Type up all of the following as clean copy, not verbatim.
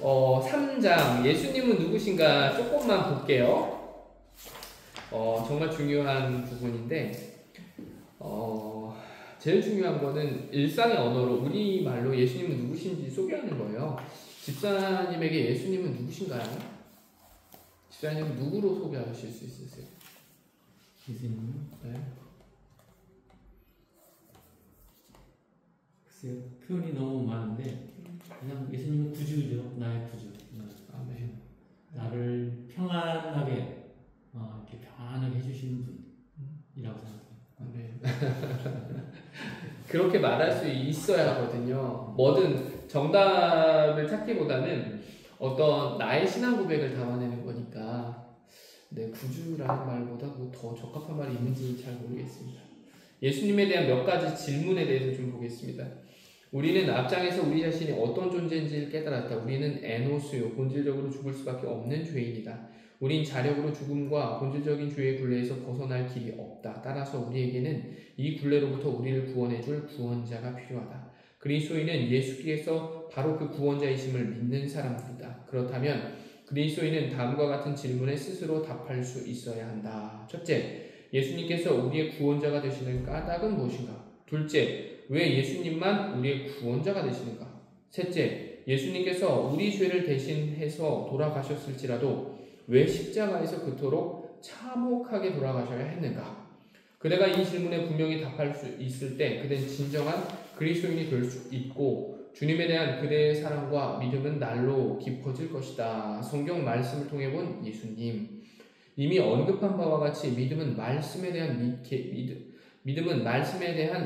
3장 예수님은 누구신가 조금만 볼게요. 정말 중요한 부분인데 제일 중요한 거는 일상의 언어로 우리말로 예수님은 누구신지 소개하는 거예요. 집사님에게 예수님은 누구신가요? 집사님은 누구로 소개하실 수 있으세요? 예수님? 네. 글쎄요, 표현이 너무 많은데 그냥 예수님은 구주죠. 나의 구주. 아멘. 나를 평안하게 이렇게 평안하게 해주시는 분이라고 생각해요. 아멘. 그렇게 말할 수 있어야 하거든요. 뭐든 정답을 찾기보다는 어떤 나의 신앙 고백을 담아내는 거니까 내 구주라는 말보다 뭐 더 적합한 말이 있는지 잘 모르겠습니다. 예수님에 대한 몇 가지 질문에 대해서 좀 보겠습니다. 우리는 앞장에서 우리 자신이 어떤 존재인지를 깨달았다. 우리는 에노스요, 본질적으로 죽을 수밖에 없는 죄인이다. 우린 자력으로 죽음과 본질적인 죄의 굴레에서 벗어날 길이 없다. 따라서 우리에게는 이 굴레로부터 우리를 구원해줄 구원자가 필요하다. 그리스도인은 예수께서 바로 그 구원자이심을 믿는 사람들이다. 그렇다면 그리스도인은 다음과 같은 질문에 스스로 답할 수 있어야 한다. 첫째, 예수님께서 우리의 구원자가 되시는 까닭은 무엇인가? 둘째, 왜 예수님만 우리의 구원자가 되시는가? 셋째, 예수님께서 우리 죄를 대신해서 돌아가셨을지라도 왜 십자가에서 그토록 참혹하게 돌아가셔야 했는가? 그대가 이 질문에 분명히 답할 수 있을 때 그대는 진정한 그리스도인이 될 수 있고 주님에 대한 그대의 사랑과 믿음은 날로 깊어질 것이다. 성경 말씀을 통해 본 예수님. 이미 언급한 바와 같이 믿음은 말씀에 대한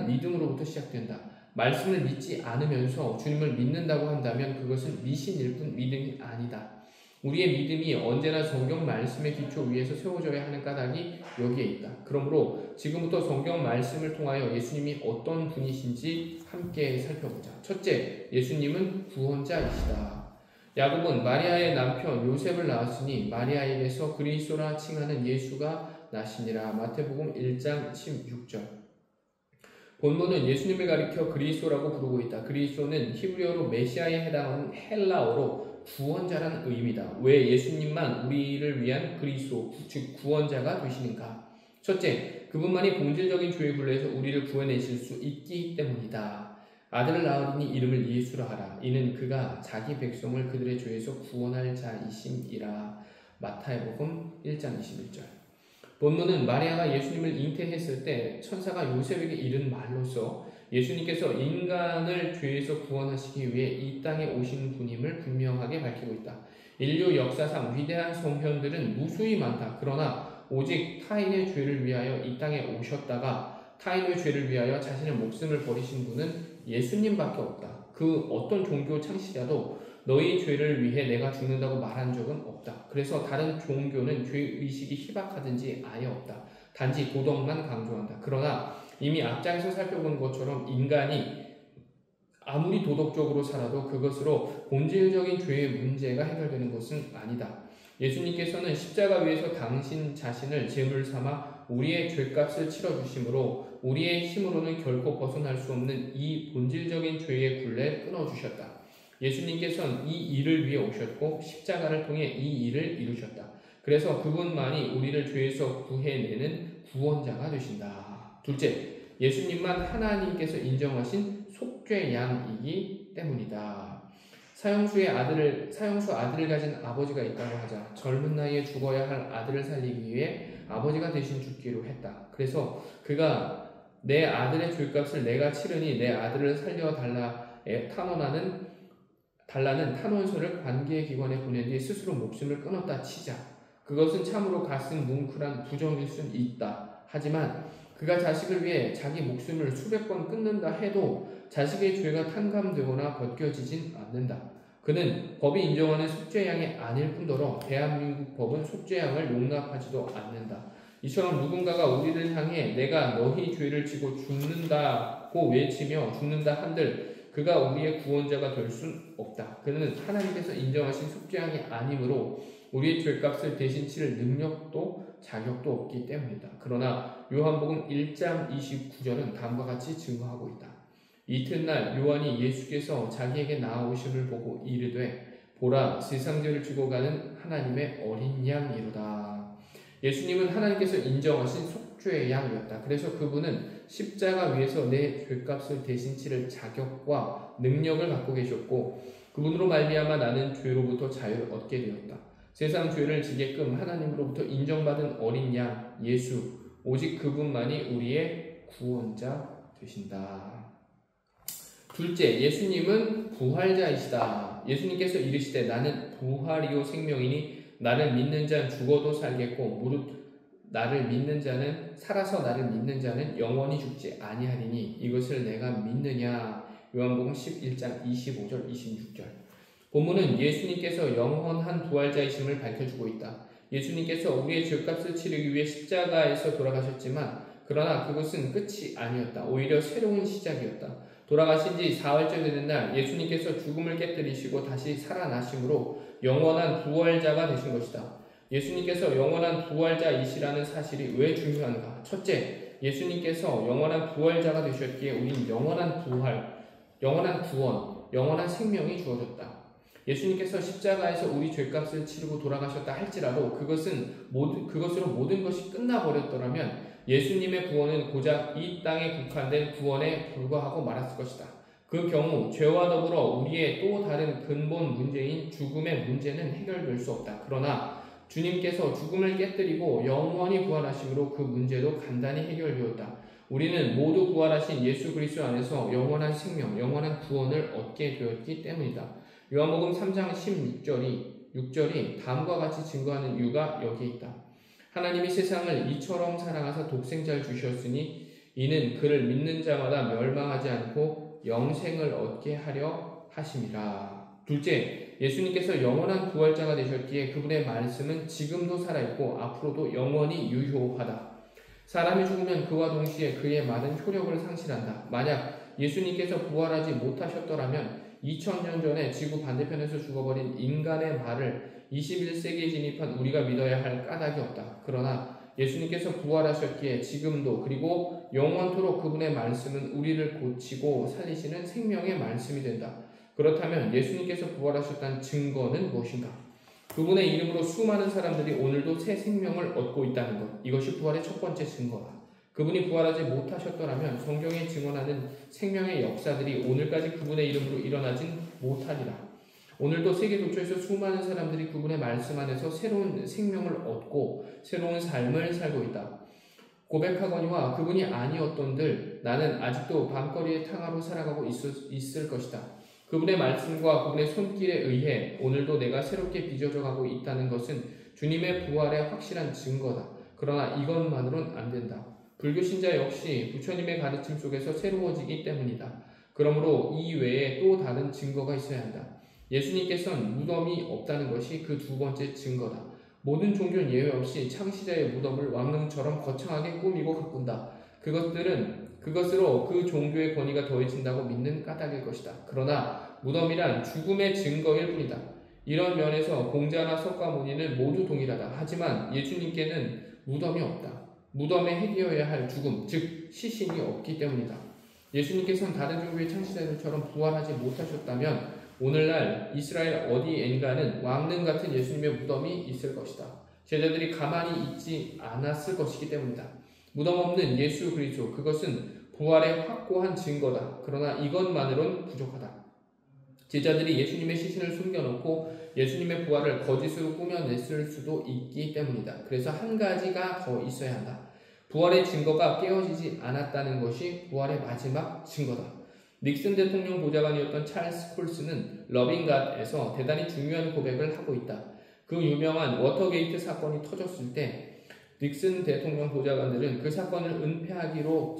믿음으로부터 시작된다. 말씀을 믿지 않으면서 주님을 믿는다고 한다면 그것은 미신일 뿐 믿음이 아니다. 우리의 믿음이 언제나 성경 말씀의 기초 위에서 세워져야 하는 까닭이 여기에 있다. 그러므로 지금부터 성경 말씀을 통하여 예수님이 어떤 분이신지 함께 살펴보자. 첫째, 예수님은 구원자이시다. 야곱은 마리아의 남편 요셉을 낳았으니 마리아에게서 그리스도라 칭하는 예수가 나시니라. 마태복음 1장 16절. 본문은 예수님을 가리켜 그리스도라고 부르고 있다. 그리스도는 히브리어로 메시아에 해당하는 헬라어로 구원자라는 의미다. 왜 예수님만 우리를 위한 그리스도, 즉 구원자가 되시는가? 첫째, 그분만이 본질적인 죄의 굴레에서 우리를 구해내실 수 있기 때문이다. 아들을 낳으리니 이름을 예수라 하라. 이는 그가 자기 백성을 그들의 죄에서 구원할 자이심이라. 마태복음 1장 21절. 본문은 마리아가 예수님을 잉태했을 때 천사가 요셉에게 이른 말로써 예수님께서 인간을 죄에서 구원하시기 위해 이 땅에 오신 분임을 분명하게 밝히고 있다. 인류 역사상 위대한 성현들은 무수히 많다. 그러나 오직 타인의 죄를 위하여 이 땅에 오셨다가 타인의 죄를 위하여 자신의 목숨을 버리신 분은 예수님밖에 없다. 그 어떤 종교 창시자도 너희 죄를 위해 내가 죽는다고 말한 적은 없다. 그래서 다른 종교는 죄의식이 희박하든지 아예 없다. 단지 도덕만 강조한다. 그러나 이미 앞장에서 살펴본 것처럼 인간이 아무리 도덕적으로 살아도 그것으로 본질적인 죄의 문제가 해결되는 것은 아니다. 예수님께서는 십자가 위에서 당신 자신을 제물 삼아 우리의 죄값을 치러주심으로 우리의 힘으로는 결코 벗어날 수 없는 이 본질적인 죄의 굴레를 끊어주셨다. 예수님께서는 이 일을 위해 오셨고 십자가를 통해 이 일을 이루셨다. 그래서 그분만이 우리를 죄에서 구해내는 구원자가 되신다. 둘째, 예수님만 하나님께서 인정하신 속죄양이기 때문이다. 사형수 아들을 가진 아버지가 있다고 하자. 젊은 나이에 죽어야 할 아들을 살리기 위해 아버지가 대신 죽기로 했다. 그래서 그가 내 아들의 죄값을 내가 치르니 내 아들을 살려달라에 달라는 탄원서를 관계기관에 보낸 뒤 스스로 목숨을 끊었다 치자. 그것은 참으로 가슴 뭉클한 부정일 순 있다. 하지만 그가 자식을 위해 자기 목숨을 수백 번 끊는다 해도 자식의 죄가 탕감되거나 벗겨지진 않는다. 그는 법이 인정하는 속죄양이 아닐 뿐더러 대한민국 법은 속죄양을 용납하지도 않는다. 이처럼 누군가가 우리를 향해 내가 너희 죄를 지고 죽는다고 외치며 죽는다 한들 그가 우리의 구원자가 될 순 없다. 그는 하나님께서 인정하신 속죄양이 아니므로 우리의 죄값을 대신 치를 능력도 자격도 없기 때문이다. 그러나 요한복음 1장 29절은 다음과 같이 증거하고 있다. 이튿날 요한이 예수께서 자기에게 나아오심을 보고 이르되 보라 세상 죄를 지고 가는 하나님의 어린 양이로다. 예수님은 하나님께서 인정하신 속죄의 양이었다. 그래서 그분은 십자가 위에서 내 죄값을 대신 치를 자격과 능력을 갖고 계셨고 그분으로 말미암아 나는 죄로부터 자유를 얻게 되었다. 세상 죄를 지게끔 하나님으로부터 인정받은 어린 양 예수 오직 그분만이 우리의 구원자 되신다. 둘째, 예수님은 부활자이시다. 예수님께서 이르시되 나는 부활이요 생명이니 나를 믿는 자는 죽어도 살겠고 무릇 나를 믿는 자는 살아서 나를 믿는 자는 영원히 죽지 아니하리니 이것을 내가 믿느냐. 요한복음 11장 25절 26절. 본문은 예수님께서 영원한 부활자이심을 밝혀주고 있다. 예수님께서 우리의 죄값을 치르기 위해 십자가에서 돌아가셨지만 그러나 그것은 끝이 아니었다. 오히려 새로운 시작이었다. 돌아가신 지 사흘째 되는 날 예수님께서 죽음을 깨뜨리시고 다시 살아나심으로 영원한 부활자가 되신 것이다. 예수님께서 영원한 부활자이시라는 사실이 왜 중요한가? 첫째, 예수님께서 영원한 부활자가 되셨기에 우린 영원한 부활, 영원한 구원, 영원한 생명이 주어졌다. 예수님께서 십자가에서 우리 죄값을 치르고 돌아가셨다 할지라도 그것으로 모든 것이 끝나버렸더라면 예수님의 구원은 고작 이 땅에 국한된 구원에 불과하고 말았을 것이다. 그 경우 죄와 더불어 우리의 또 다른 근본 문제인 죽음의 문제는 해결될 수 없다. 그러나 주님께서 죽음을 깨뜨리고 영원히 부활하심으로 그 문제도 간단히 해결되었다. 우리는 모두 부활하신 예수 그리스도 안에서 영원한 생명, 영원한 구원을 얻게 되었기 때문이다. 요한복음 3장 16절이 다음과 같이 증거하는 이유가 여기에 있다. 하나님이 세상을 이처럼 사랑하사 독생자를 주셨으니 이는 그를 믿는 자마다 멸망하지 않고 영생을 얻게 하려 하심이라. 둘째, 예수님께서 영원한 부활자가 되셨기에 그분의 말씀은 지금도 살아있고 앞으로도 영원히 유효하다. 사람이 죽으면 그와 동시에 그의 말은 효력을 상실한다. 만약 예수님께서 부활하지 못하셨더라면 2000년 전에 지구 반대편에서 죽어버린 인간의 말을 21세기에 진입한 우리가 믿어야 할 까닭이 없다. 그러나 예수님께서 부활하셨기에 지금도 그리고 영원토록 그분의 말씀은 우리를 고치고 살리시는 생명의 말씀이 된다. 그렇다면 예수님께서 부활하셨다는 증거는 무엇인가? 그분의 이름으로 수많은 사람들이 오늘도 새 생명을 얻고 있다는 것. 이것이 부활의 첫 번째 증거다. 그분이 부활하지 못하셨더라면 성경에 증언하는 생명의 역사들이 오늘까지 그분의 이름으로 일어나진 못하리라. 오늘도 세계 도처에서 수많은 사람들이 그분의 말씀 안에서 새로운 생명을 얻고 새로운 삶을 살고 있다. 고백하거니와 그분이 아니었던들 나는 아직도 밤거리의 탕화로 살아가고 있을 것이다. 그분의 말씀과 그분의 손길에 의해 오늘도 내가 새롭게 빚어져 가고 있다는 것은 주님의 부활의 확실한 증거다. 그러나 이것만으로는 안 된다. 불교 신자 역시 부처님의 가르침 속에서 새로워지기 때문이다. 그러므로 이 외에 또 다른 증거가 있어야 한다. 예수님께서는 무덤이 없다는 것이 그 두 번째 증거다. 모든 종교는 예외 없이 창시자의 무덤을 왕릉처럼 거창하게 꾸미고 가꾼다. 그것으로 그 종교의 권위가 더해진다고 믿는 까닭일 것이다. 그러나 무덤이란 죽음의 증거일 뿐이다. 이런 면에서 공자나 석가모니는 모두 동일하다. 하지만 예수님께는 무덤이 없다. 무덤에 해결해야 할 죽음, 즉 시신이 없기 때문이다. 예수님께서는 다른 종교의 창시자들처럼 부활하지 못하셨다면 오늘날 이스라엘 어디엔가는 왕릉 같은 예수님의 무덤이 있을 것이다. 제자들이 가만히 있지 않았을 것이기 때문이다. 무덤 없는 예수 그리스도, 그것은 부활의 확고한 증거다. 그러나 이것만으로는 부족하다. 제자들이 예수님의 시신을 숨겨놓고 예수님의 부활을 거짓으로 꾸며냈을 수도 있기 때문이다. 그래서 한 가지가 더 있어야 한다. 부활의 증거가 깨어지지 않았다는 것이 부활의 마지막 증거다. 닉슨 대통령 보좌관이었던 찰스 콜스는 러빙갓에서 대단히 중요한 고백을 하고 있다. 그 유명한 워터게이트 사건이 터졌을 때 닉슨 대통령 보좌관들은 그 사건을 은폐하기로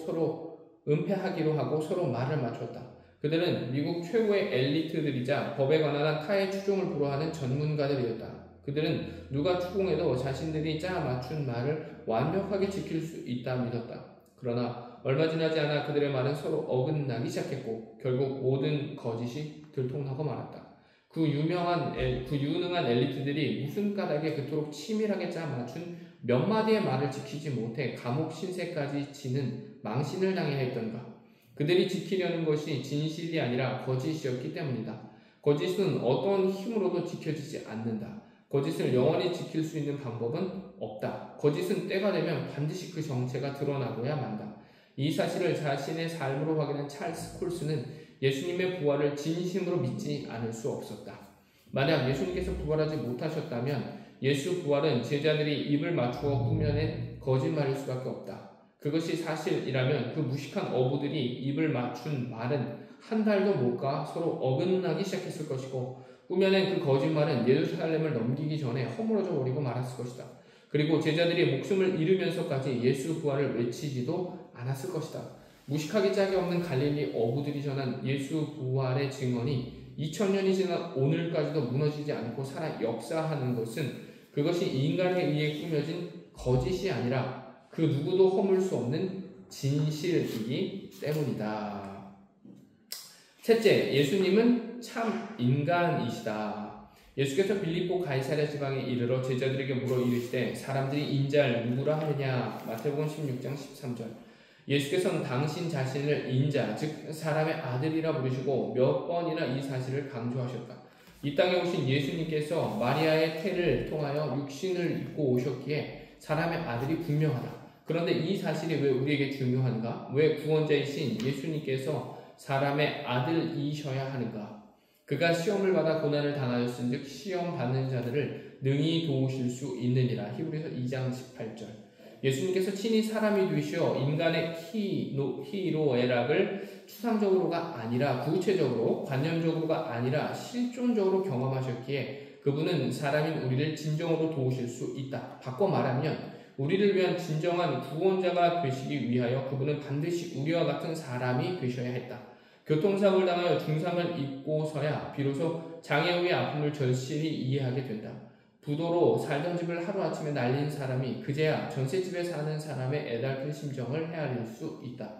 하고 서로 말을 맞췄다. 그들은 미국 최고의 엘리트들이자 법에 관한 한 타의 추종을 불허하는 전문가들이었다. 그들은 누가 추궁해도 자신들이 짜 맞춘 말을 완벽하게 지킬 수 있다 믿었다. 그러나 얼마 지나지 않아 그들의 말은 서로 어긋나기 시작했고 결국 모든 거짓이 들통나고 말았다. 그 유능한 엘리트들이 무슨 까닭에 그토록 치밀하게 짜 맞춘 몇 마디의 말을 지키지 못해 감옥 신세까지 지는 망신을 당해야 했던가? 그들이 지키려는 것이 진실이 아니라 거짓이었기 때문이다. 거짓은 어떤 힘으로도 지켜지지 않는다. 거짓을 영원히 지킬 수 있는 방법은 없다. 거짓은 때가 되면 반드시 그 정체가 드러나고야 만다. 이 사실을 자신의 삶으로 확인한 찰스 콜스는 예수님의 부활을 진심으로 믿지 않을 수 없었다. 만약 예수님께서 부활하지 못하셨다면 예수 부활은 제자들이 입을 맞추어 꾸며낸 거짓말일 수밖에 없다. 그것이 사실이라면 그 무식한 어부들이 입을 맞춘 말은 한 달도 못 가 서로 어긋나기 시작했을 것이고 꾸며낸 그 거짓말은 예루살렘을 넘기기 전에 허물어져 버리고 말았을 것이다. 그리고 제자들이 목숨을 잃으면서까지 예수 부활을 외치지도 않았을 것이다. 무식하기 짝이 없는 갈릴리 어부들이 전한 예수 부활의 증언이 2000년이 지난 오늘까지도 무너지지 않고 살아 역사하는 것은 그것이 인간에 의해 꾸며진 거짓이 아니라 그 누구도 허물 수 없는 진실이기 때문이다. 셋째, 예수님은 참 인간이시다. 예수께서 빌립보 가이사랴 지방에 이르러 제자들에게 물어 이르시되 사람들이 인자를 누구라 하느냐. 마태복음 16장 13절. 예수께서는 당신 자신을 인자, 즉 사람의 아들이라 부르시고 몇 번이나 이 사실을 강조하셨다. 이 땅에 오신 예수님께서 마리아의 태를 통하여 육신을 입고 오셨기에 사람의 아들이 분명하다. 그런데 이 사실이 왜 우리에게 중요한가? 왜 구원자이신 예수님께서 사람의 아들이셔야 하는가? 그가 시험을 받아 고난을 당하였은즉 시험 받는 자들을 능히 도우실 수 있느니라. 히브리서 2장 18절. 예수님께서 친히 사람이 되시어 인간의 희로애락을 추상적으로가 아니라 구체적으로, 관념적으로가 아니라 실존적으로 경험하셨기에 그분은 사람인 우리를 진정으로 도우실 수 있다. 바꿔 말하면 우리를 위한 진정한 구원자가 되시기 위하여 그분은 반드시 우리와 같은 사람이 되셔야 했다. 교통사고를 당하여 중상을 입고서야 비로소 장애우의 아픔을 절실히 이해하게 된다. 부도로 살던 집을 하루아침에 날린 사람이 그제야 전셋집에 사는 사람의 애달픈 심정을 헤아릴 수 있다.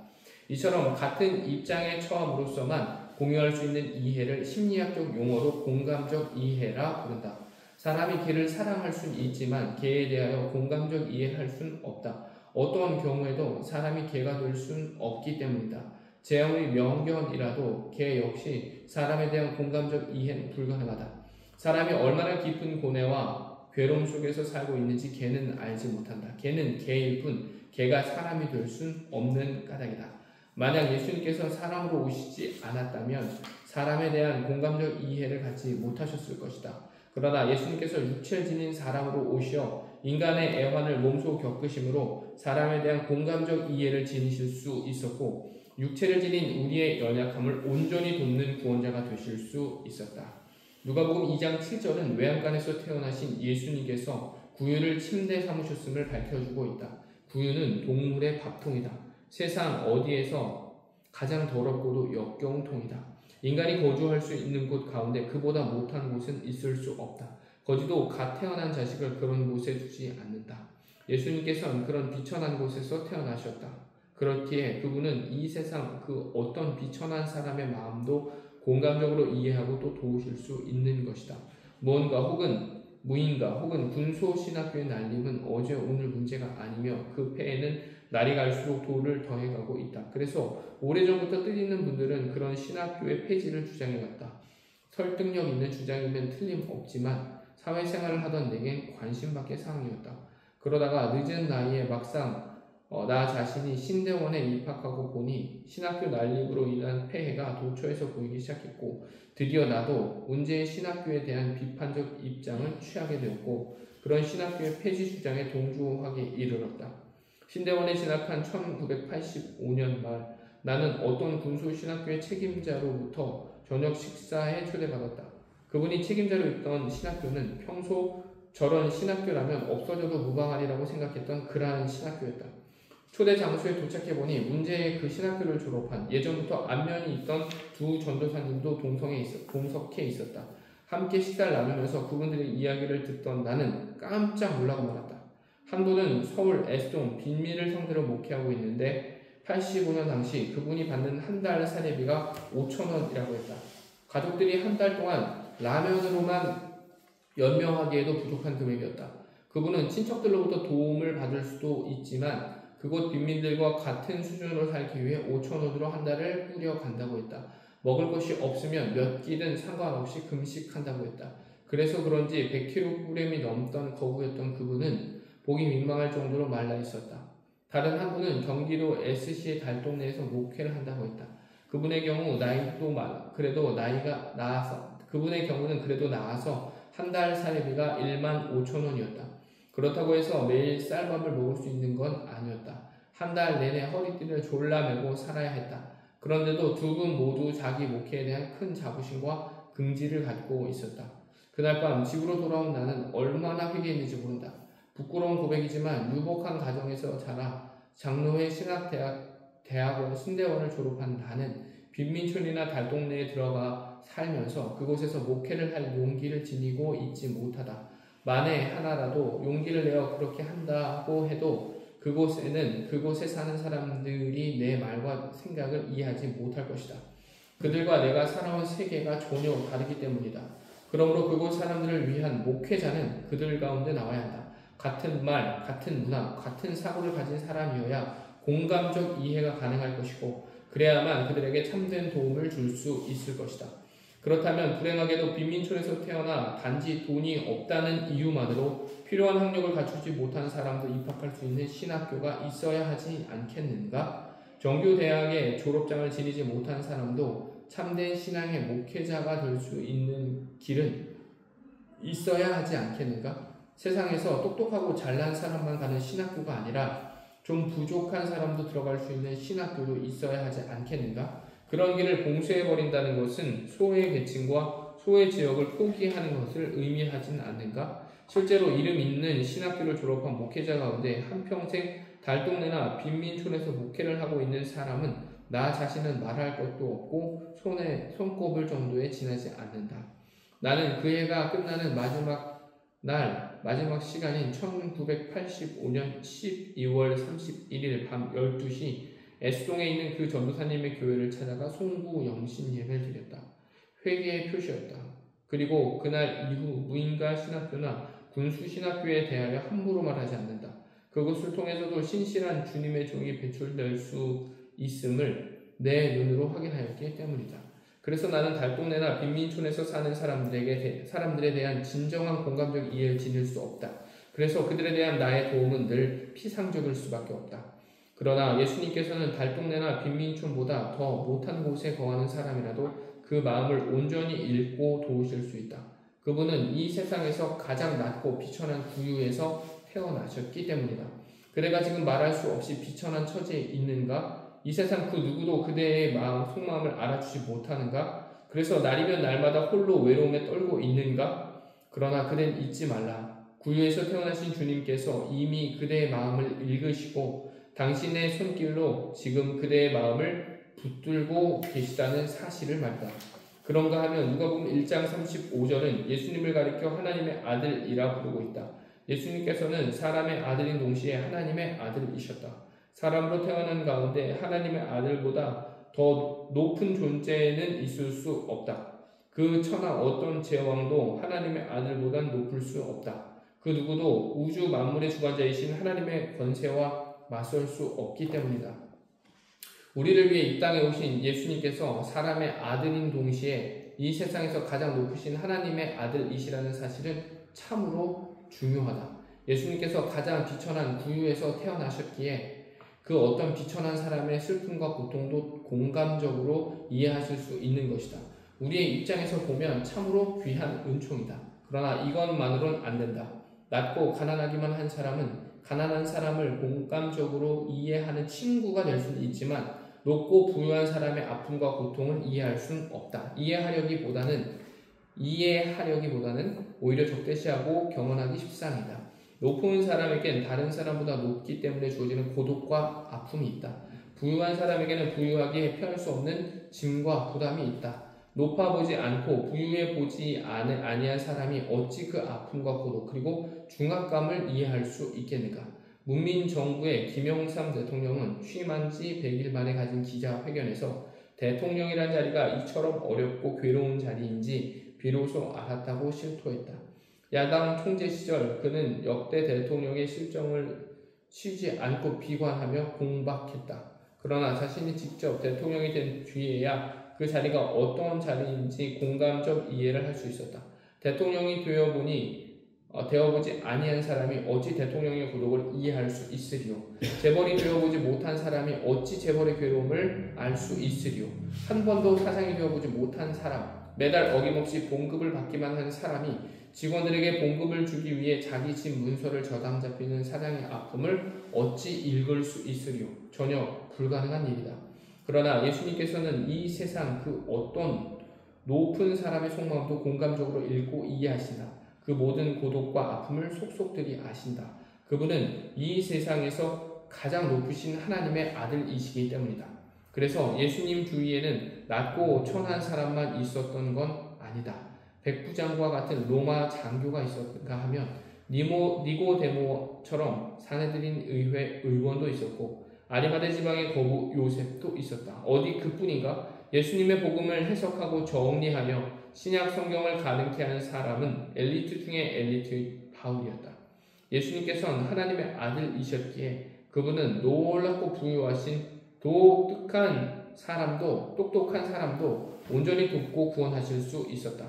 이처럼 같은 입장에 처함으로써만 공유할 수 있는 이해를 심리학적 용어로 공감적 이해라 부른다. 사람이 개를 사랑할 수는 있지만 개에 대하여 공감적 이해를 할 수는 없다. 어떠한 경우에도 사람이 개가 될 수는 없기 때문이다. 제 아무리 명견이라도 개 역시 사람에 대한 공감적 이해는 불가능하다. 사람이 얼마나 깊은 고뇌와 괴로움 속에서 살고 있는지 개는 알지 못한다. 개는 개일 뿐 개가 사람이 될 수는 없는 까닭이다. 만약 예수님께서 사람으로 오시지 않았다면 사람에 대한 공감적 이해를 갖지 못하셨을 것이다. 그러나 예수님께서 육체를 지닌 사람으로 오시어 인간의 애환을 몸소 겪으심으로 사람에 대한 공감적 이해를 지니실 수 있었고 육체를 지닌 우리의 연약함을 온전히 돕는 구원자가 되실 수 있었다. 누가복음 2장 7절은 외양간에서 태어나신 예수님께서 구유를 침대 삼으셨음을 밝혀주고 있다. 구유는 동물의 밥통이다. 세상 어디에서 가장 더럽고도 역경통이다. 인간이 거주할 수 있는 곳 가운데 그보다 못한 곳은 있을 수 없다. 거지도 갓 태어난 자식을 그런 곳에 두지 않는다. 예수님께서는 그런 비천한 곳에서 태어나셨다. 그렇기에 그분은 이 세상 그 어떤 비천한 사람의 마음도 공감적으로 이해하고 또 도우실 수 있는 것이다. 무언가 혹은 무인가 혹은 군소 신학교의 날림은 어제 오늘 문제가 아니며 그 폐에는 날이 갈수록 돌을 더해가고 있다. 그래서 오래전부터 뜻있는 분들은 그런 신학교의 폐지를 주장해왔다. 설득력 있는 주장이면 틀림없지만 사회생활을 하던 내겐 관심밖의 사항이었다. 그러다가 늦은 나이에 막상 나 자신이 신대원에 입학하고 보니 신학교 난립으로 인한 폐해가 도처에서 보이기 시작했고 드디어 나도 문제의 신학교에 대한 비판적 입장을 취하게 되었고 그런 신학교의 폐지 주장에 동조하게 이르렀다. 신대원에 진학한 1985년 말 나는 어떤 군소 신학교의 책임자로부터 저녁 식사에 초대받았다. 그분이 책임자로 있던 신학교는 평소 저런 신학교라면 없어져도 무방하리라고 생각했던 그러한 신학교였다. 초대 장소에 도착해보니 문제의 그 신학교를 졸업한 예전부터 안면이 있던 두 전도사님도 동석해 있었다. 함께 식사를 나누면서 그분들의 이야기를 듣던 나는 깜짝 놀라고 말았다. 한 분은 서울 S동 빈민을 상대로 목회하고 있는데 85년 당시 그분이 받는 한 달 사례비가 5,000원이라고 했다. 가족들이 한 달 동안 라면으로만 연명하기에도 부족한 금액이었다. 그분은 친척들로부터 도움을 받을 수도 있지만 그곳 빈민들과 같은 수준으로 살기 위해 5,000원으로 한 달을 꾸려간다고 했다. 먹을 것이 없으면 몇 끼든 상관없이 금식한다고 했다. 그래서 그런지 100kg이 넘던 거구였던 그분은 보기 민망할 정도로 말라 있었다. 다른 한 분은 경기도 S시의 달동네에서 목회를 한다고 했다. 그분의 경우는 그래도 나아서 한 달 살이비가 15,000원이었다. 그렇다고 해서 매일 쌀밥을 먹을 수 있는 건 아니었다. 한 달 내내 허리띠를 졸라매고 살아야 했다. 그런데도 두 분 모두 자기 목회에 대한 큰 자부심과 긍지를 갖고 있었다. 그날 밤 집으로 돌아온 나는 얼마나 회개했는지 모른다. 부끄러운 고백이지만 유복한 가정에서 자라 장로회 신학대학원 순대원을 졸업한 나는 빈민촌이나 달동네에 들어가 살면서 그곳에서 목회를 할 용기를 지니고 있지 못하다. 만에 하나라도 용기를 내어 그렇게 한다고 해도 그곳에 사는 사람들이 내 말과 생각을 이해하지 못할 것이다. 그들과 내가 살아온 세계가 전혀 다르기 때문이다. 그러므로 그곳 사람들을 위한 목회자는 그들 가운데 나와야 한다. 같은 말, 같은 문화, 같은 사고를 가진 사람이어야 공감적 이해가 가능할 것이고 그래야만 그들에게 참된 도움을 줄 수 있을 것이다. 그렇다면 불행하게도 빈민촌에서 태어나 단지 돈이 없다는 이유만으로 필요한 학력을 갖추지 못한 사람도 입학할 수 있는 신학교가 있어야 하지 않겠는가? 정규대학의 졸업장을 지니지 못한 사람도 참된 신앙의 목회자가 될 수 있는 길은 있어야 하지 않겠는가? 세상에서 똑똑하고 잘난 사람만 가는 신학교가 아니라 좀 부족한 사람도 들어갈 수 있는 신학교도 있어야 하지 않겠는가? 그런 길을 봉쇄해버린다는 것은 소외 계층과 소외 지역을 포기하는 것을 의미하진 않는가? 실제로 이름 있는 신학교를 졸업한 목회자 가운데 한평생 달동네나 빈민촌에서 목회를 하고 있는 사람은 나 자신은 말할 것도 없고 손에 손꼽을 정도에 지나지 않는다. 나는 그 해가 끝나는 마지막 시간인 1985년 12월 31일 밤 12시 S동에 있는 그 전도사님의 교회를 찾아가 송구 영신 예배를 드렸다. 회개의 표시였다. 그리고 그날 이후 무인가 신학교나 군수 신학교에 대하여 함부로 말하지 않는다. 그것을 통해서도 신실한 주님의 종이 배출될 수 있음을 내 눈으로 확인하였기 때문이다. 그래서 나는 달동네나 빈민촌에서 사는 사람들에 대한 진정한 공감적 이해를 지닐 수 없다. 그래서 그들에 대한 나의 도움은 늘 피상적일 수밖에 없다. 그러나 예수님께서는 달동네나 빈민촌보다 더 못한 곳에 거하는 사람이라도 그 마음을 온전히 읽고 도우실 수 있다. 그분은 이 세상에서 가장 낮고 비천한 구유에서 태어나셨기 때문이다. 그대가 지금 말할 수 없이 비천한 처지에 있는가? 이 세상 그 누구도 그대의 속마음을 알아주지 못하는가? 그래서 날이면 날마다 홀로 외로움에 떨고 있는가? 그러나 그댄 잊지 말라. 구유에서 태어나신 주님께서 이미 그대의 마음을 읽으시고 당신의 손길로 지금 그대의 마음을 붙들고 계시다는 사실을 말이다. 그런가 하면 누가복음 1장 35절은 예수님을 가리켜 하나님의 아들이라 부르고 있다. 예수님께서는 사람의 아들인 동시에 하나님의 아들이셨다. 사람으로 태어난 가운데 하나님의 아들보다 더 높은 존재는 있을 수 없다. 그 천하 어떤 제왕도 하나님의 아들보다 높을 수 없다. 그 누구도 우주 만물의 주관자이신 하나님의 권세와 맞설 수 없기 때문이다. 우리를 위해 이 땅에 오신 예수님께서 사람의 아들인 동시에 이 세상에서 가장 높으신 하나님의 아들이시라는 사실은 참으로 중요하다. 예수님께서 가장 비천한 구유에서 태어나셨기에 그 어떤 비천한 사람의 슬픔과 고통도 공감적으로 이해하실 수 있는 것이다. 우리의 입장에서 보면 참으로 귀한 은총이다. 그러나 이것만으로는 안 된다. 낮고 가난하기만 한 사람은 가난한 사람을 공감적으로 이해하는 친구가 될 수는 있지만 높고 부유한 사람의 아픔과 고통을 이해할 수는 없다. 이해하려기보다는 오히려 적대시하고 경험하기 십상이다. 높은 사람에겐 다른 사람보다 높기 때문에 주어지는 고독과 아픔이 있다. 부유한 사람에게는 부유하게 피할 수 없는 짐과 부담이 있다. 높아보지 않고 부유해 보지 아니한 사람이 어찌 그 아픔과 고독 그리고 중압감을 이해할 수 있겠는가? 문민정부의 김영삼 대통령은 취임한 지 100일 만에 가진 기자회견에서 대통령이란 자리가 이처럼 어렵고 괴로운 자리인지 비로소 알았다고 실토했다. 야당 통제 시절 그는 역대 대통령의 실정을 쉬지 않고 비관하며 공박했다. 그러나 자신이 직접 대통령이 된 뒤에야 그 자리가 어떤 자리인지 공감적 이해를 할 수 있었다. 대통령이 되어보지 아니한 사람이 어찌 대통령의 고독을 이해할 수 있으리요. 재벌이 되어보지 못한 사람이 어찌 재벌의 괴로움을 알 수 있으리요. 한 번도 사장이 되어보지 못한 사람, 매달 어김없이 봉급을 받기만 한 사람이 직원들에게 봉급을 주기 위해 자기 집 문서를 저당 잡히는 사장의 아픔을 어찌 읽을 수 있으리요. 전혀 불가능한 일이다. 그러나 예수님께서는 이 세상 그 어떤 높은 사람의 속마음도 공감적으로 읽고 이해하신다. 그 모든 고독과 아픔을 속속들이 아신다. 그분은 이 세상에서 가장 높으신 하나님의 아들이시기 때문이다. 그래서 예수님 주위에는 낮고 천한 사람만 있었던 건 아니다. 백부장과 같은 로마 장교가 있었는가 하면 니고데모처럼 사내들인 의회 의원도 있었고 아리마대 지방의 거부 요셉도 있었다. 어디 그뿐인가? 예수님의 복음을 해석하고 정리하며 신약 성경을 가능케 하는 사람은 엘리트 중에 엘리트의 바울이었다. 예수님께서는 하나님의 아들이셨기에 그분은 놀랍고 부유하신 똑똑한 사람도 온전히 돕고 구원하실 수 있었다.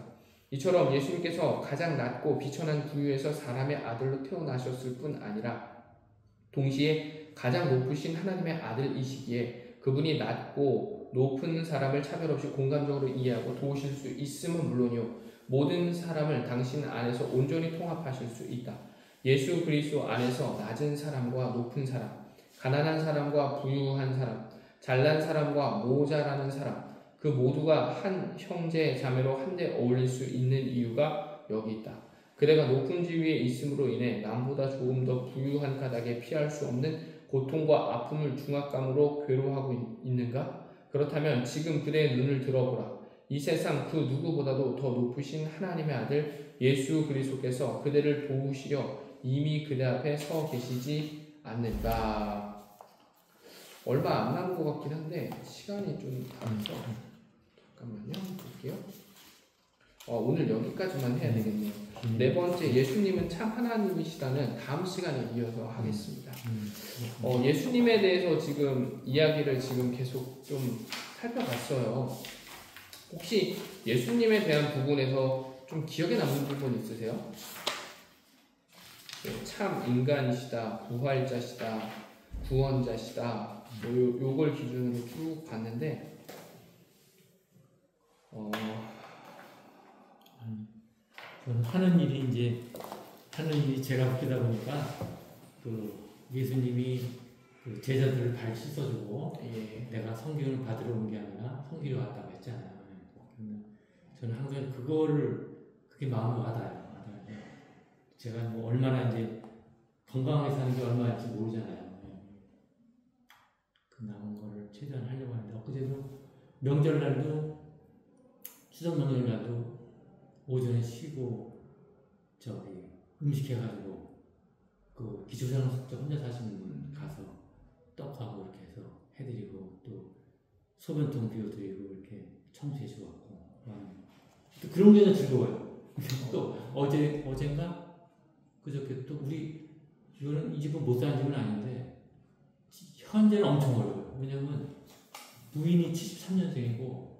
이처럼 예수님께서 가장 낮고 비천한 부유에서 사람의 아들로 태어나셨을 뿐 아니라 동시에 가장 높으신 하나님의 아들이시기에 그분이 낮고 높은 사람을 차별 없이 공감적으로 이해하고 도우실 수 있음은 물론이요 모든 사람을 당신 안에서 온전히 통합하실 수 있다. 예수 그리스도 안에서 낮은 사람과 높은 사람, 가난한 사람과 부유한 사람, 잘난 사람과 모자라는 사람, 그 모두가 한 형제 자매로 한데 어울릴 수 있는 이유가 여기 있다. 그대가 높은 지위에 있음으로 인해 남보다 조금 더 부유한 까닭에 피할 수 없는 고통과 아픔을 중압감으로 괴로워하고 있는가? 그렇다면 지금 그대의 눈을 들어보라. 이 세상 그 누구보다도 더 높으신 하나님의 아들 예수 그리스도께서 그대를 도우시려 이미 그대 앞에 서 계시지 않는가? 얼마 안 남은 것 같긴 한데 시간이 좀 다르죠. 잠깐만요. 볼게요. 오늘 여기까지만 해야 되겠네요. 네 번째, 예수님은 참 하나님이시다는 다음 시간에 이어서 하겠습니다. 예수님에 대해서 지금 이야기를 지금 계속 좀 살펴봤어요. 혹시 예수님에 대한 부분에서 좀 기억에 남는 부분 있으세요? 네, 참 인간이시다, 부활자시다, 구원자시다, 요걸 기준으로 쭉 봤는데 저는 하는 일이 제가 웃기다 보니까 그 예수님이 그 제자들을 발 씻어주고 내가 성경을 받으러 온 게 아니라 섬기러 왔다고 했잖아요. 저는 항상 그게 마음에 와닿아요. 제가 뭐 얼마나 이제 건강하게 사는 게 얼마인지 모르잖아요. 그 남은 거를 최대한 하려고 하는데 엊그제도 명절날도 추석 명절날도 오전에 쉬고 음식 해가지고 그 기초생활수급자 혼자 사시는 분 가서 떡하고 이렇게 해서 해드리고 또 소변통 비워드리고 이렇게 청소해주고 또 그런 게 즐거워요. 또 어젠가 그저께 또 이거는 이 집은 못 사는 집은 아닌데 현재는 엄청 어려워요. 왜냐면 부인이 73년생이고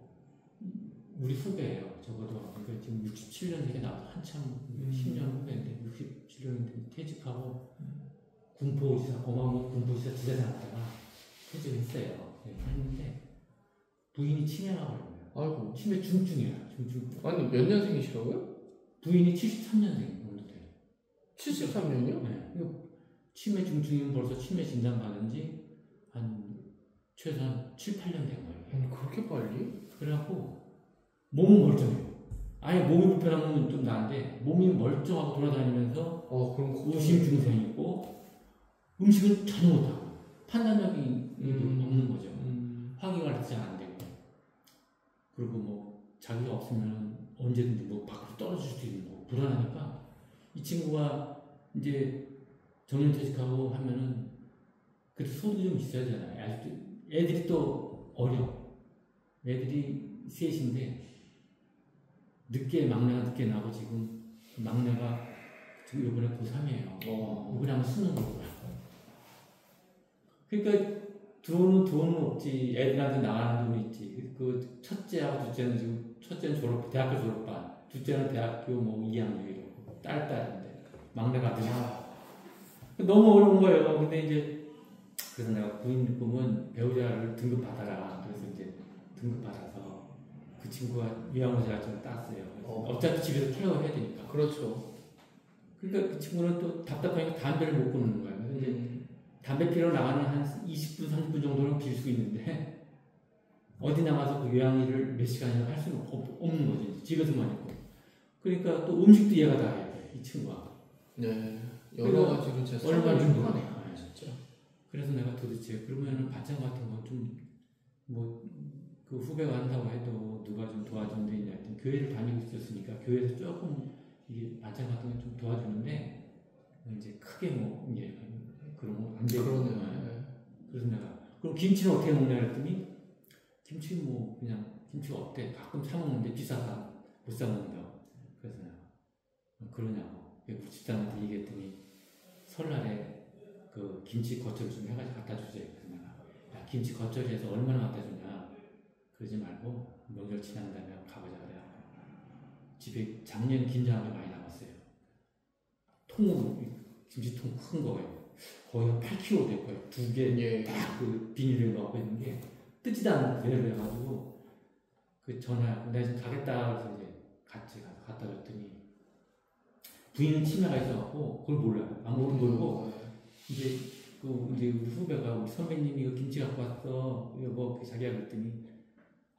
우리 후배예요. 적어도 그러니까 지금 67년생에 나와서 한참 10년 후배인데 67년인데 퇴직하고 군포지사 군포지사 지사장 하다가 퇴직했어요. 했는데 부인이 치매가 걸려요. 아이고. 치매 중증이야. 아니 몇 년생이시라고요? 부인이 73년생 정도 돼요. 73년이요? 네. 치매 중증이면 벌써 치매 진단 받은 지 최소한 7, 8년 된 거예요. 그렇게 빨리? 그래갖고 몸은 멀쩡해요. 아예 몸이 불편하면 좀 나은데 몸이 멀쩡하고 돌아다니면서 그럼 의심 증상이 있고 음식은 전혀 못하고 판단력이 없는 거죠. 확인을 잘 안 되고 그리고 뭐 자기가 없으면 언제든지 뭐 밖으로 떨어질 수도 있는 거고 불안하니까 이 친구가 이제 정년퇴직하고 하면은 그래도 소득이 좀 있어야 되잖아요. 애들이 또 어려. 애들이 셋인데 막내가 늦게 나고 지금 막내가 지금 이번에 고3이에요. 이번에 한번 수능 볼 거야. 그러니까 돈은 없지. 애들한테 나가는 돈이 있지. 그 첫째하고 둘째는 지금 첫째는 대학교 졸업반, 둘째는 대학교 뭐 2학년 이러고 딸인데 막내가 아들이 너무 어려운 거예요. 근데 이제 그래서 내가 부인 꿈은 배우자를 등급 받아라. 그래서 이제 등급 받아서 그 친구가 요양원생활 좀 땄어요. 어차피 집에서 케어해야 되니까. 그렇죠. 그러니까 그 친구는 또 답답하니까 담배를 못 끊는 거예요. 그래서 이제 담배 피러 나가는 한 20분, 30분 정도는 빌 수 있는데 어디 나가서 그 요양일을 몇 시간이나 할 수는 없는 거지. 집에서만 있고. 그러니까 또 음식도 얘가 다 해야 돼. 이 친구가. 네. 여러 가지로 진짜 얼마나 힘드네요. 진짜. 그래서 내가 도대체 그러면은 반찬 같은 거 좀 뭐 그 후배가 한다고 해도 누가 좀 도와주는 데 있냐 했더니 교회를 다니고 있었으니까 교회에서 조금 이게 반찬 같은 거 좀 도와주는데 이제 크게 뭐 이제 그런 거 안 되고. 그러네요. 그래서 내가 그럼 김치는 어떻게 먹냐 했더니 김치 뭐 그냥 김치가 없대. 가끔 사 먹는데 비싸서 못 사 먹는다고. 그래서 내가 그러냐고 우리 집사람한테 얘기했더니 설날에 그 김치 겉절 좀 해가지고 갖다 주세요. 그래서 내가 야, 김치 겉절이해서 얼마나 갖다 주냐. 그러지 말고 명절 지난 다음에 가보자 그래. 집에 작년 김장이 많이 남았어요. 통으로 김치통 큰 거예요. 거의 한 8kg 될 거예요. 두 개 딱 그 비닐에 넣고 있는 게 뜯지도 않는 거예요. 그래가지고 그 전화하고 내가 지금 가겠다 그래서 이제 같이 가서 갖다 줬더니 부인은 치매가 있어갖고 그걸 몰라요. 아무것도 모르고 이제 우리 후배가 우리 선배님이 이거 김치 갖고 왔어. 이거 뭐 자기가 그랬더니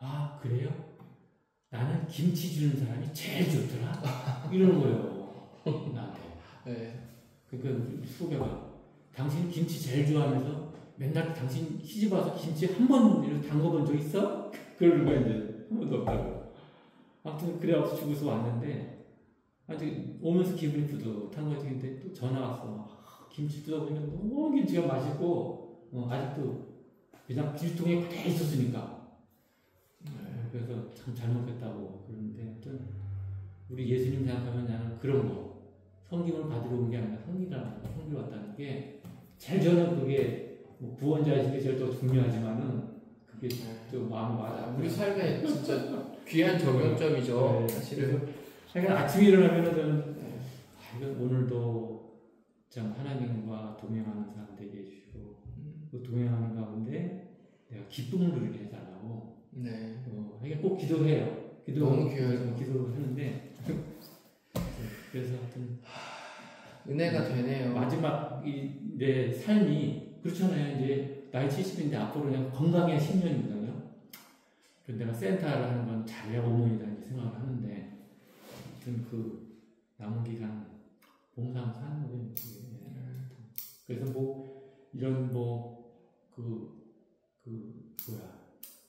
아 그래요? 나는 김치 주는 사람이 제일 좋더라. 이러는 거예요. 나한테. 네. 그러니까 우리 후배가 당신 김치 제일 좋아하면서 맨날 당신 시집 와서 김치 한 번 담궈본 적 있어? 그러는 거야 이제 한 번도 없다고. 아무튼 그래갖고 주고서 왔는데 아직 오면서 기분이 뿌듯한 거지. 근데 또 전화 왔어. 김치 뜯어보니까 너무 김치가 맛있고 아직도 그냥 비닐통에 그대로 있었으니까. 그래서 참 잘 먹겠다고 그러는데 하여튼 우리 예수님 생각하면 나는 그런 거 성김을 받으러 온 게 아니라 성기를 왔다는 게 제일 저는 그게 뭐 구원자이신 게 제일 더 중요하지만은 그게 또 마음이 와닿아. 우리 삶에 진짜 귀한 적용점이죠. 네. 사실은. 그래서 아침에 일어나면은 저는 오늘도 참 하나님과 동행하는 사람 되게 해주시고 그 동행하는 가운데 내가 기쁨을 누리게 해달라고. 네. 이게 꼭 기도해요. 너무 귀하죠. 기도를 하는데 그래서 하여튼 은혜가 되네요. 마지막 내 삶이 그렇잖아요. 이제 나이 70인데 앞으로 그냥 건강의 10년이거든요. 그래서 내가 센터를 하는 건 잘해야 5년이다 이제 생각을 하는데 하여튼 그 남은 기간 봉사하면서 하는 거예요. 그래서 뭐 이런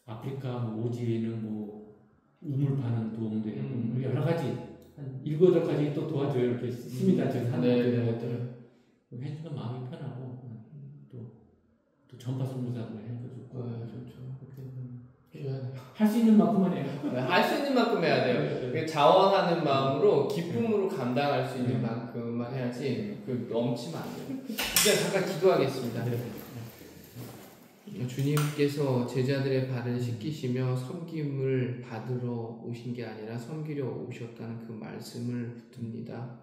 아프리카 오지에는 우물 파는 도움도 했고 여러 가지 한 7, 8가지 또 도와줘요. 이렇게 시민단체에서 하는 것들 해주면 마음이 편하고 또 전파 선교사도 해니까 좋고 좋죠. 그렇게 할 수 있는 만큼만 해요. 할 수 있는 만큼 해야 돼요. 자원하는 마음으로 기쁨으로 감당할 수 있는 만큼만 해야지 넘치면 안 돼요. 이제 잠깐 기도하겠습니다. 주님께서 제자들의 발을 씻기시며 섬김을 받으러 오신 게 아니라 섬기려 오셨다는 그 말씀을 붙듭니다.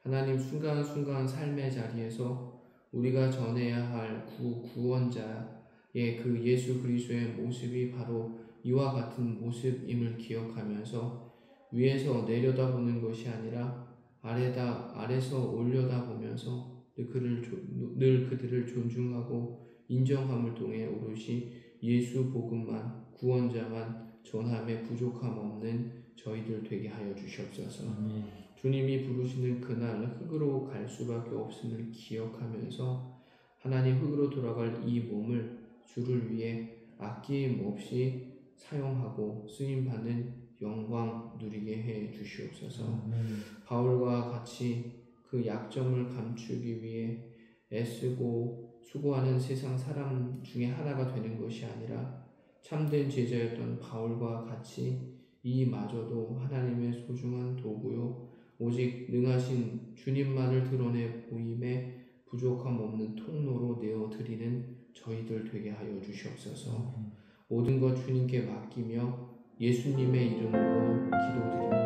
하나님 순간순간 삶의 자리에서 우리가 전해야 할 구원자의 그 예수 그리스도의 모습이 바로 이와 같은 모습임을 기억하면서 위에서 내려다보는 것이 아니라 아래서 올려다보면서 늘 그들을 존중하고 인정함을 통해 오롯이 예수 복음만 구원자만 전함에 부족함 없는 저희들 되게 하여 주시옵소서. 주님이 부르시는 그날 흙으로 갈 수밖에 없음을 기억하면서 하나님 흙으로 돌아갈 이 몸을 주를 위해 아낌없이 사용하고 쓰임받는 영광 누리게 해 주시옵소서. 바울과 같이 그 약점을 감추기 위해 애쓰고 수고하는 세상 사람 중에 하나가 되는 것이 아니라 참된 제자였던 바울과 같이 이마저도 하나님의 소중한 도구요 오직 능하신 주님만을 드러내 보임에 부족함 없는 통로로 내어드리는 저희들 되게 하여 주시옵소서. 모든 것 주님께 맡기며 예수님의 이름으로 기도드립니다.